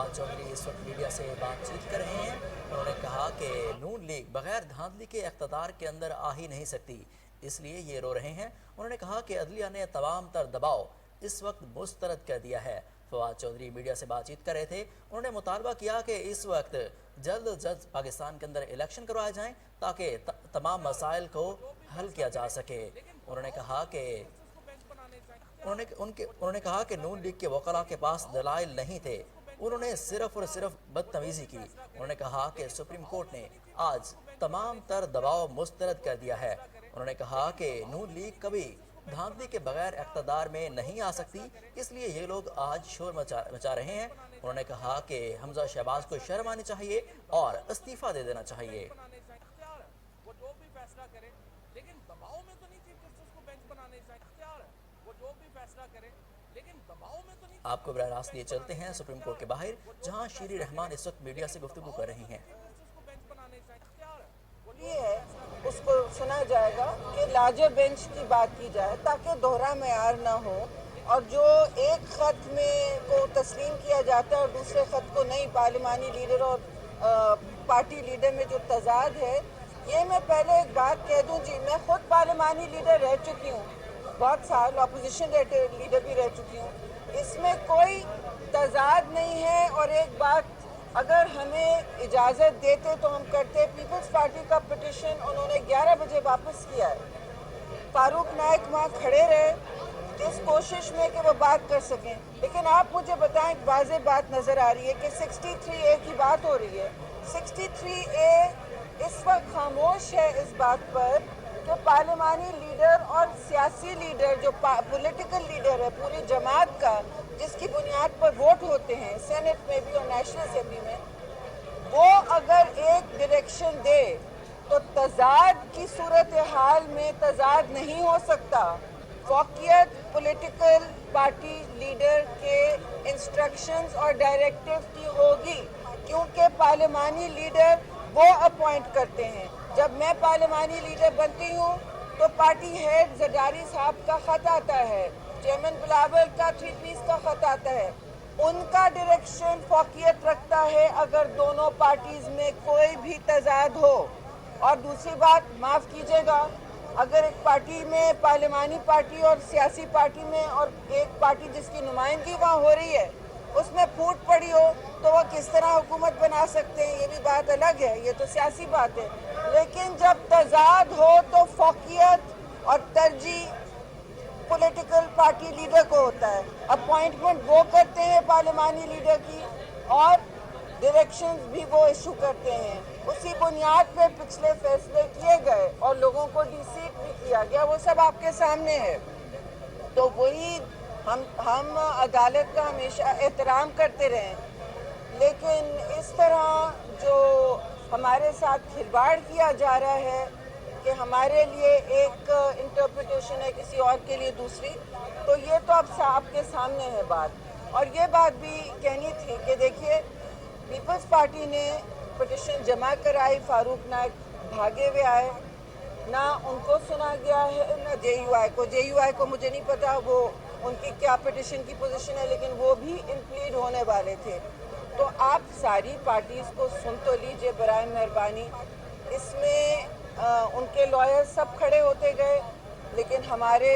फवाद चौधरी इस वक्त मीडिया से बातचीत कर रहे हैं। उन्होंने कहा कि नून लीग बगैर धांधली के इक़्तिदार के अंदर आ ही नहीं सकती, इसलिए ये रो रहे हैं। उन्होंने कहा कि अदलिया ने तमाम तर दबाव इस वक्त मुस्तरद कर दिया है। फवाद चौधरी मीडिया से बातचीत कर रहे थे। उन्होंने मुतालबा किया कि इस वक्त जल्द अज जल्द पाकिस्तान के अंदर इलेक्शन करवाए जाएं ताकि तमाम मसाइल को हल किया जा सके। उन्होंने कहा कि नून लीग के वकला के पास दलाइल नहीं थे, उन्होंने सिर्फ और सिर्फ बदतमीजी की। उन्होंने कहा कि सुप्रीम कोर्ट ने आज तमाम तर दबाव मुस्तरद कर दिया है। उन्होंने कहा कि नून लीग कभी धांधली के बगैर इक़्तिदार में नहीं आ सकती, इसलिए ये लोग आज शोर मचा रहे हैं। उन्होंने कहा कि हमजा शहबाज को शर्म आनी चाहिए और इस्तीफा दे देना चाहिए। आपको बराह रास्त लिए चलते हैं सुप्रीम कोर्ट के बाहर, जहां शीरी रहमान इस वक्त मीडिया से गुफ्तगू कर रही हैं। ये है उसको सुना जाएगा कि लार्जर बेंच की बात की जाए ताकि दोहरा मेयार ना हो, और जो एक खत में को तस्लीम किया जाता है और दूसरे खत को नहीं, पार्लिमानी लीडर और पार्टी लीडर में जो तजाद है, ये मैं पहले एक बात कह दूं जी, मैं खुद पार्लिमानी लीडर रह चुकी हूँ, बहुत साल अपोजिशन लीडर भी रह चुकी हूँ, इसमें कोई तजाद नहीं है। और एक बात अगर हमें इजाज़त देते तो हम करते। पीपल्स पार्टी का पिटिशन उन्होंने 11 बजे वापस किया है। फारूक नाइक वहाँ खड़े रहे इस कोशिश में कि वो बात कर सकें, लेकिन आप मुझे बताएं, एक वाज़ेह बात नज़र आ रही है कि 63A की बात हो रही है। 63A इस वक्त खामोश है इस बात पर कि पार्लिमानी लीडर और सियासी लीडर जो पॉलिटिकल लीडर है पूरी जमात का, जिसकी बुनियाद पर वोट होते हैं सेनेट में भी और नेशनल असेंबली में, वो अगर एक डायरेक्शन दे तो तजाद की सूरत हाल में तजाद नहीं हो सकता। फौकियत पॉलिटिकल पार्टी लीडर के इंस्ट्रक्शंस और डायरेक्टिव की होगी, क्योंकि पार्लिमानी लीडर वो अपॉइंट करते हैं। जब मैं पार्लिमानी लीडर बनती हूँ तो पार्टी हेड जरदारी साहब का खत आता है, चेयरमैन बिलावल का 3 पीस का खत आता है, उनका डायरेक्शन फौकियत रखता है अगर दोनों पार्टीज में कोई भी तजाद हो। और दूसरी बात, माफ़ कीजिएगा, अगर एक पार्टी में पार्लिमानी पार्टी और सियासी पार्टी में और एक पार्टी जिसकी नुमाइंदगी वहाँ हो रही है उसमें फूट पड़ी हो तो वह किस तरह हुकूमत बना सकते हैं, ये भी बात अलग है, ये तो सियासी बात है। लेकिन जब तजाद हो तो फौकियत और तरजीह पॉलिटिकल पार्टी लीडर को होता है। अपॉइंटमेंट वो करते हैं पार्लिमानी लीडर की और डायरेक्शंस भी वो इशू करते हैं। उसी बुनियाद पे पिछले फैसले किए गए और लोगों को डिसीट भी किया गया, वो सब आपके सामने है। तो वही हम अदालत का हमेशा एहतराम करते रहें, लेकिन इस तरह जो हमारे साथ खिलवाड़ किया जा रहा है कि हमारे लिए एक इंटरप्रिटेशन है, किसी और के लिए दूसरी, तो ये तो अब आपके सामने है बात। और ये बात भी कहनी थी कि देखिए, पीपल्स पार्टी ने पिटिशन जमा कराई, फारूक नाइक भागे हुए आए, ना उनको सुना गया है ना जेयूआई को मुझे नहीं पता वो उनकी क्या पिटिशन की पोजीशन है, लेकिन वो भी इनप्लीड होने वाले थे। तो आप सारी पार्टीज़ को सुन तो लीजिए बराए मेहरबानी। इसमें उनके लॉयर सब खड़े होते गए, लेकिन हमारे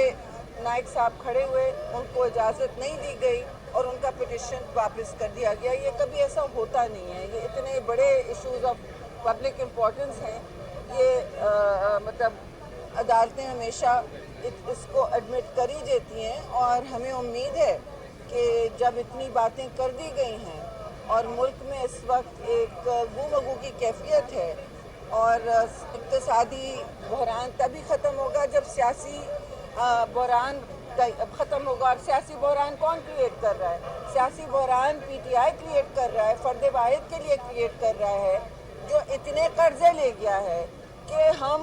नाइक साहब खड़े हुए, उनको इजाज़त नहीं दी गई और उनका पिटिशन वापस कर दिया गया। ये कभी ऐसा होता नहीं है, ये इतने बड़े इश्यूज़ ऑफ पब्लिक इम्पोर्टेंस हैं, ये मतलब अदालतें हमेशा इसको एडमिट कर ही देती हैं। और हमें उम्मीद है कि जब इतनी बातें कर दी गई हैं और मुल्क में इस वक्त एक गुमगू की कैफियत है और इक्तिसादी बहरान तभी ख़त्म होगा जब सियासी बहरान ख़त्म होगा। और सियासी बहरान कौन क्रिएट कर रहा है? सियासी बहरान पीटीआई क्रिएट कर रहा है, फ़र्द वाहिद के लिए क्रिएट कर रहा है, जो इतने कर्जे ले गया है कि हम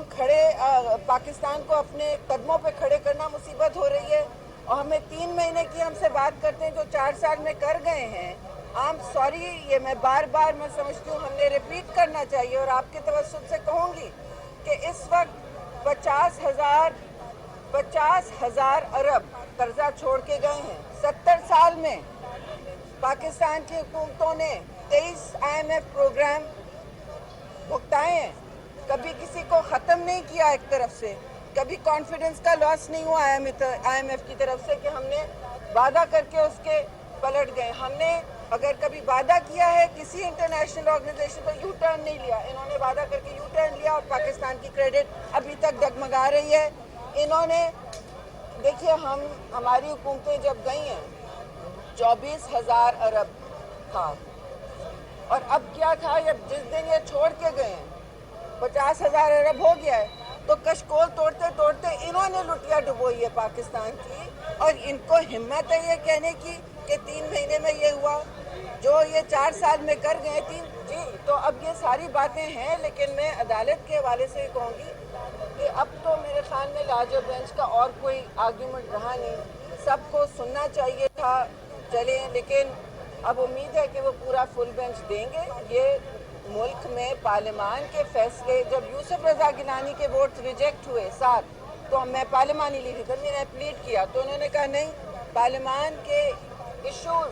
पाकिस्तान को अपने कदमों पे खड़े करना मुसीबत हो रही है। और हमें 3 महीने की हमसे बात करते हैं जो 4 साल में कर गए हैं। सॉरी, ये मैं बार बार मैं समझती हूँ हमने रिपीट करना चाहिए और आपके तवज्जुह से कहूँगी कि इस वक्त 50,000 अरब कर्जा छोड़ के गए हैं 70 साल में। पाकिस्तान की हुकूमतों ने 23 IMF प्रोग्राम भुगताए हैं, कभी किसी को ख़त्म नहीं किया एक तरफ से, कभी कॉन्फिडेंस का लॉस नहीं हुआ IMF की तरफ से कि हमने वादा करके उसके पलट गए। हमने अगर कभी वादा किया है किसी इंटरनेशनल ऑर्गेनाइजेशन तो यू टर्न नहीं लिया, इन्होंने वादा करके यू टर्न लिया और पाकिस्तान की क्रेडिट अभी तक डगमगा रही है। इन्होंने देखिए, हमारी हुकूमतें जब गई हैं 24,000 अरब था, और अब क्या था, जब जिस दिन ये छोड़ के गए हैं 50,000 अरब हो गया है, तो कशकोल तोड़ते तोड़ते इन्होंने लुटिया डुबोई है पाकिस्तान की, और इनको हिम्मत है ये कहने की कि 3 महीने में ये हुआ जो ये 4 साल में कर गए 3 जी। तो अब ये सारी बातें हैं, लेकिन मैं अदालत के हवाले से कहूँगी कि अब तो मेरे ख्याल में लार्जर बेंच का और कोई आर्ग्यूमेंट रहा नहीं, सबको सुनना चाहिए था, चले, लेकिन अब उम्मीद है कि वो पूरा फुल बेंच देंगे। ये मुल्क में पार्लियामान के फैसले, जब यूसुफ रजा गिलानी के वोट रिजेक्ट हुए 7, तो मैं पार्लियामानी लीडर मैंने प्लीड किया, तो उन्होंने कहा नहीं, पार्लियामान के इश्यूज,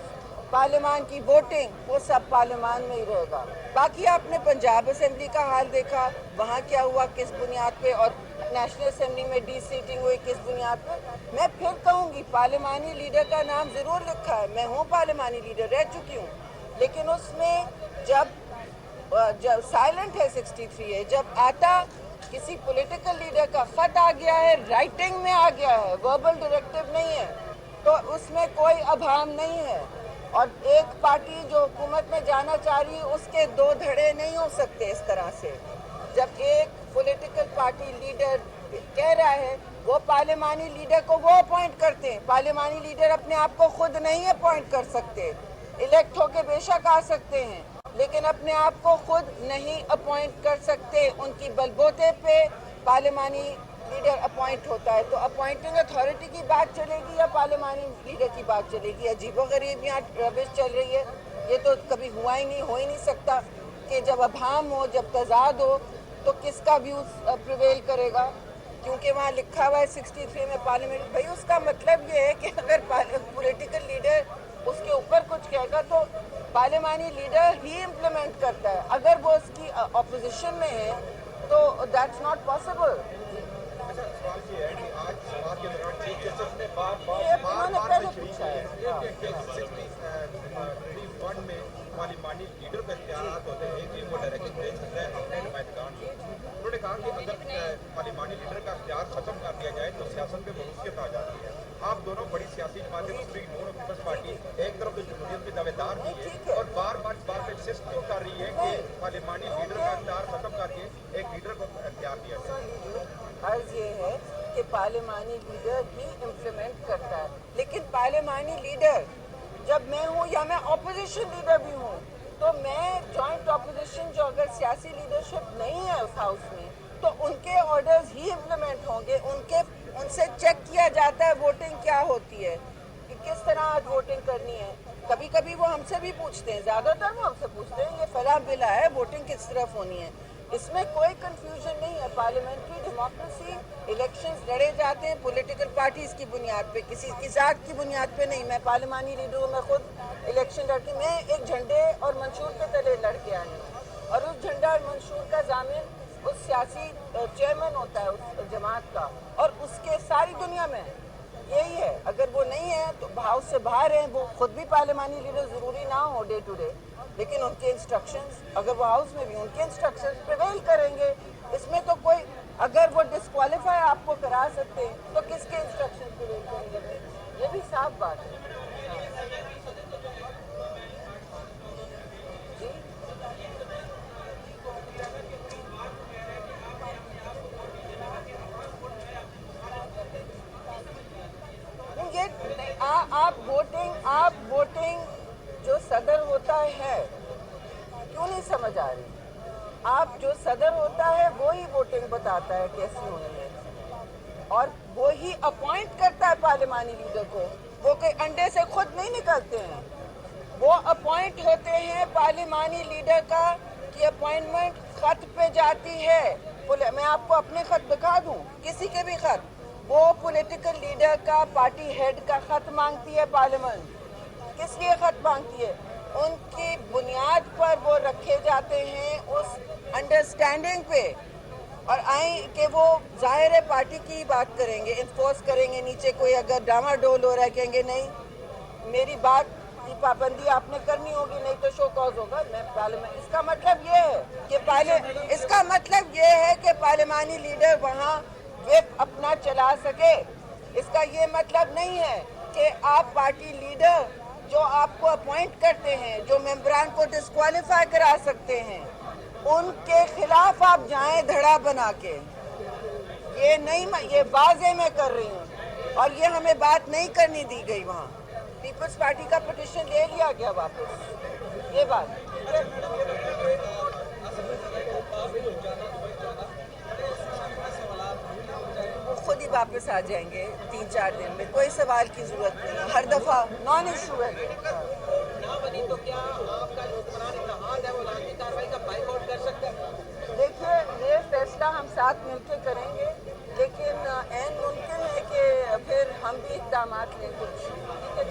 पार्लियामान की वोटिंग, वो सब पार्लियामान में ही रहेगा। बाकी आपने पंजाब असेंबली का हाल देखा, वहाँ क्या हुआ, किस बुनियाद पे, और नेशनल असेंबली में डी-सीटिंग हुई किस बुनियाद पे। मैं फिर कहूँगी, पार्लियामानी लीडर का नाम ज़रूर लिखा है, मैं हूँ पार्लियामानी लीडर, रह चुकी हूँ, लेकिन उसमें जब साइलेंट है 63 है, जब आता किसी पॉलिटिकल लीडर का ख़त आ गया है, राइटिंग में आ गया है, वर्बल डायरेक्टिव नहीं है, तो उसमें कोई अभाम नहीं है। और एक पार्टी जो हुकूमत में जाना चाह रही है उसके 2 धड़े नहीं हो सकते इस तरह से। जब एक पॉलिटिकल पार्टी लीडर कह रहा है, वो पार्लियामानी लीडर को वो अपॉइंट करते हैं, पार्लियामानी लीडर अपने आप को खुद नहीं अपॉइंट कर सकते, इलेक्ट होके बेशक आ सकते हैं, लेकिन अपने आप को खुद नहीं अपॉइंट कर सकते। उनकी बलबूते पे पार्लियामानी लीडर अपॉइंट होता है। तो अपॉइंटिंग अथॉरिटी की बात चलेगी या पार्लियामानी लीडर की बात चलेगी? अजीबोगरीब यहाँ रविश चल रही है। ये तो कभी हुआ ही नहीं, हो ही नहीं सकता कि जब अभाम हो, जब तजाद हो, तो किसका व्यूज प्रिवेल करेगा? क्योंकि वहाँ लिखा हुआ है 63 में पार्लियामेंट, भाई उसका मतलब ये है कि अगर पॉलिटिकल लीडर उसके ऊपर कुछ कहेगा तो पार्लियामानी लीडर ही इम्प्लीमेंट करता है। अगर वो उसकी अपोजिशन में है तो that's not possible. Parliamentary leader को इख्तियारात होते हैं कि वो डायरेक्शन दे सकता है अपने नुमाइंदगान को। उन्होंने कहा कि अगर पार्लियामानी लीडर का इख्तियार खत्म कर दिया जाए तो सियासत में मरूसियत आ जाती है। आप दोनों बड़ी सियासी जमातें, दूसरी नून और पीपल्स पार्टी एक तरफ तो जमहूरियत के दावेदार भी है और बार बार इस बात पे इंसिस्ट क्यों कर रही है कि पार्लियामानी लीडर का इख्तियार खत्म करके एक लीडर को इख्तियार दिया जाए? अर्ज ये है कि पार्लियामानी लीडर ही इम्प्लीमेंट करता है, लेकिन पार्लियामानी लीडर जब मैं हूँ या मैं अपोजिशन लीडर भी हूँ, तो मैं जॉइंट अपोजिशन, जो अगर सियासी लीडरशिप नहीं है उस हाउस में, तो उनके ऑर्डर्स ही इम्प्लीमेंट होंगे। उनसे चेक किया जाता है वोटिंग क्या होती है, कि किस तरह आज वोटिंग करनी है। कभी कभी वो हमसे भी पूछते हैं, ज़्यादातर वो हमसे पूछते हैं ये फला बिल है, वोटिंग किस तरफ होनी है। इसमें कोई कंफ्यूजन नहीं है। पार्लियामेंट्री डेमोक्रेसी, इलेक्शंस लड़े जाते हैं पॉलिटिकल पार्टीज की बुनियाद पे, किसी की ज़ात की बुनियाद पे नहीं। मैं पार्लियामानी लीडर हूँ, मैं खुद इलेक्शन लड़ती, मैं एक झंडे और मंशूर के तले लड़के आई हूँ, और उस झंडा और मंशूर का जामिन उस सियासी चेयरमैन होता है उस जमात का, और उसके सारी दुनिया में यही है। अगर वो नहीं है तो हाउस से बाहर हैं, वो खुद भी पार्लियामानी लीडर ज़रूरी ना हो डे टू डे, लेकिन उनके इंस्ट्रक्शंस, अगर वो हाउस में भी उनके इंस्ट्रक्शंस प्रिवेल करेंगे। इसमें तो कोई, अगर वो डिस्क्वालीफाई आपको करा सकते हैं तो किसके इंस्ट्रक्शन प्रिवेल करेंगे? ये भी साफ बात है। आप वोटिंग जो सदर होता है, क्यों नहीं समझ आ रही? आप जो सदर होता है वो ही वोटिंग बताता है कैसी होनी है, और वो ही अपॉइंट करता है पार्लियामानी लीडर को। वो कोई अंडे से खुद नहीं निकलते हैं, वो अपॉइंट होते हैं। पार्लियामानी लीडर का की अपॉइंटमेंट खत पे जाती है। मैं आपको अपने खत दिखा दूं, किसी के भी खत, वो पॉलिटिकल लीडर का, पार्टी हेड का खत मांगती है पार्लियामेंट کس لیے خط مانگتی ہے؟ ان کی بنیاد پر وہ رکھے جاتے ہیں اس انڈرسٹینڈنگ پہ، اور آئیں کہ وہ ظاہر ہے پارٹی کی بات کریں گے، انفورس کریں گے، نیچے کوئی اگر ڈاما ڈول ہو رہا ہے کہیں گے نہیں میری بات کی پابندی آپ نے کرنی ہوگی، نہیں تو شو کاز ہوگا۔ میں پارلیمنٹ، اس کا مطلب یہ ہے کہ پارلیمانی لیڈر وہاں ویب اپنا چلا سکے۔ اس کا یہ مطلب نہیں ہے کہ آپ پارٹی لیڈر جو آپ کو اپوائنٹ کرتے ہیں، جو ممبران کو ڈسکوالیفائی کرا سکتے ہیں، ان کے خلاف آپ جائیں دھڑا بنا کے۔ یہ نہیں، یہ واضح میں کر رہی ہوں، اور یہ ہمیں بات نہیں کرنی دی گئی وہاں۔ پیپلز پارٹی کا پٹیشن لے لیا گیا واپس، یہ بات۔ وہ خود ہی واپس آ جائیں گے 3-4 دن میں، کوئی سوال کی ضرورت نہیں ہے، ہر دفعہ نان ایشو ہے۔ تو کیا آپ کا جو حکمران اتحاد ہے وہ لازمی کارروائی کا بائیکاٹ کر سکتا ہے؟ دیکھیے یہ فیصلہ ہم ساتھ مل کے کریں گے، لیکن عین ممکن ہے کہ پھر ہم بھی اقدامات لیں کچھ، ٹھیک ہے؟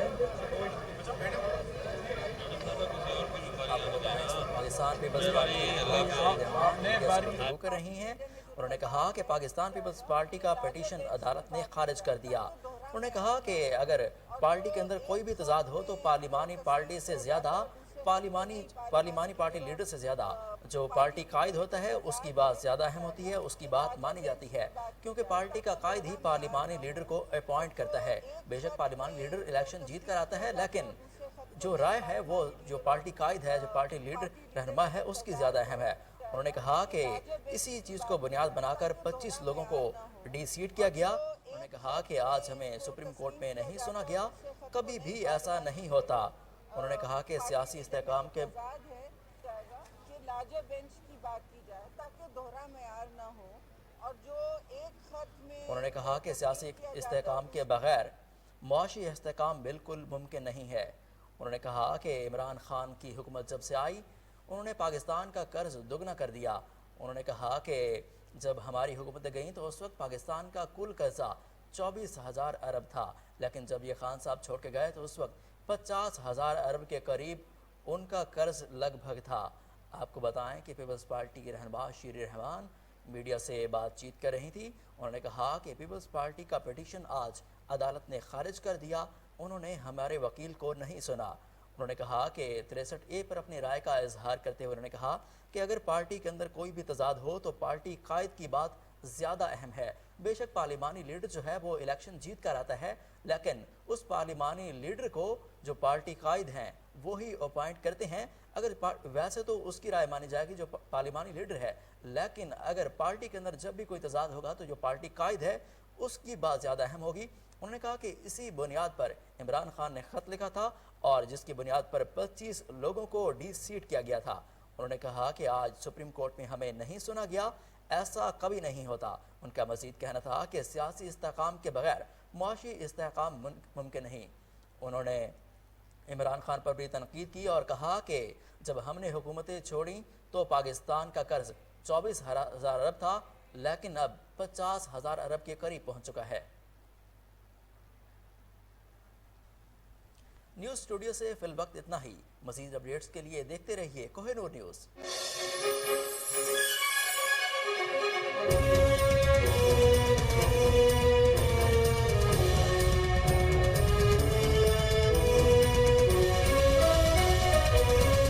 آپ کو بتائیں اس وقت پاکستان پیپلز پارٹی رحمان میڈیا سے گفتگو کر رہی ہیں۔ انہوں نے کہا کہ پاکستان پیپلز پارٹی کا پیٹیشن عدالت نے خارج کر دیا۔ انہوں نے کہا کہ اگر پارٹی کے اندر کوئی بھی تضاد ہو تو پارلیمانی پارٹی سے زیادہ پارلیمانی پارٹی لیڈر سے زیادہ جو پارٹی قائد ہوتا ہے اس کی بات زیادہ اہم ہوتی ہے، اس کی بات مانی جاتی ہے، کیونکہ پارٹی کا قائد ہی پارلیمانی لیڈر کو اپوائنٹ کرتا ہے۔ بے شک پارلیمانی لیڈر الیکشن جیت کر آتا ہے، لیکن جو رائے ہے وہ جو پارٹی قائد ہے، جو پارٹی لیڈر رہنما ہے، اس کی زیادہ اہم ہے۔ انہوں نے کہا کہ اسی چیز کو بنیاد بنا کر 25 لوگوں کو ڈی سیٹ کیا گیا۔ انہوں نے کہا کہ آج ہمیں سپریم کورٹ میں نہیں سنا گیا، کبھی بھی ایسا نہیں ہوتا۔ انہوں نے کہا کہ سیاسی استحکام کے کہ لارجر بینچ کی بات کی جائے تاکہ دوہرا معیار نہ ہو، اور جو ایک خط میں انہوں نے کہا کہ سیاسی استحکام کے بغیر معاشی استحکام بالکل ممکن نہیں ہے۔ انہوں نے کہا کہ عمران خان کی حکومت جب سے آئی انہوں نے پاکستان کا قرض دگنا کر دیا۔ انہوں نے کہا کہ جب ہماری حکومتیں گئیں تو اس وقت پاکستان کا کل قرضہ 24,000 ارب تھا، لیکن جب یہ خان صاحب چھوڑ کے گئے تو اس وقت 50,000 ارب کے قریب ان کا قرض لگ بھگ تھا۔ آپ کو بتائیں کہ پیپلز پارٹی کی رہنما شیری رحمان میڈیا سے بات چیت کر رہی تھی۔ انہوں نے کہا کہ پیپلز پارٹی کا پیٹیشن آج عدالت نے خارج کر دیا، انہوں نے ہمارے وکیل کو نہیں سنا۔ انہوں نے کہا کہ 63A پر اپنی رائے کا اظہار کرتے ہوئے انہوں نے کہا کہ اگر پارٹی کے اندر کوئی بھی تضاد ہو تو پارٹی قائد کی بات زیادہ اہم ہے۔ بے شک پارلیمانی لیڈر جو ہے وہ الیکشن جیت کر آتا ہے، لیکن اس پارلیمانی لیڈر کو جو پارٹی قائد ہیں وہی اپوائنٹ کرتے ہیں۔ اگر ویسے تو اس کی رائے مانی جائے گی جو پارلیمانی لیڈر ہے، لیکن اگر پارٹی کے اندر جب بھی کوئی تضاد ہوگا تو جو پارٹی قائد ہے اس کی بات زیادہ اہم ہوگی۔ انہوں نے کہا کہ اسی بنیاد پر عمران خان نے خط لکھا تھا اور جس کی بنیاد پر 25 لوگوں کو ڈی سیٹ کیا گیا تھا۔ انہوں نے کہا کہ آج سپریم کورٹ میں ہمیں نہیں سنا گیا، ایسا کبھی نہیں ہوتا۔ ان کا مزید کہنا تھا کہ سیاسی استحکام کے بغیر معاشی استحکام ممکن نہیں۔ انہوں نے عمران خان پر بھی تنقید کی اور کہا کہ جب ہم نے حکومتیں چھوڑیں تو پاکستان کا قرض 24,000 ارب تھا، لیکن اب 50,000 ارب کے قریب پہنچ چکا ہے۔ نیوز اسٹوڈیو سے فی الوقت اتنا ہی۔ مزید اپڈیٹس کے لیے دیکھتے رہیے کوہ نور نیوز۔